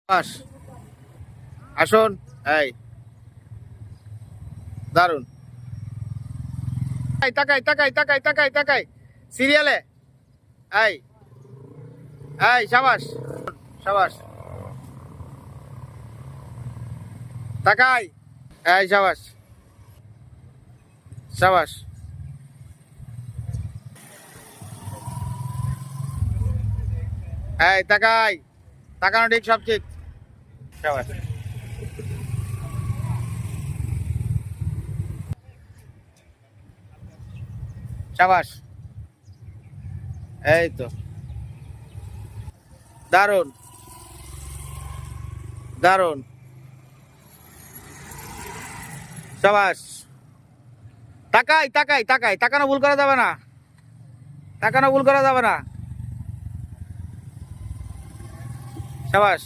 বাস আসুন। এই দারুন। তাকাই তাকাই তাকাই তাকাই তাকাই সিরিয়ালে। এই এই সাবাস সাবাস তাকাই। এই সাবাস সাবাস। এই তাকাই, তাকানো ঠিক সব ঠিক। সাবাস সাবাস। এই তো দারুন দারুন সাবাস। তাকাই তাকাই তাকাই, তাকানো ভুল করা যাবে না, তাকানো ভুল করা যাবে না। সাবাস।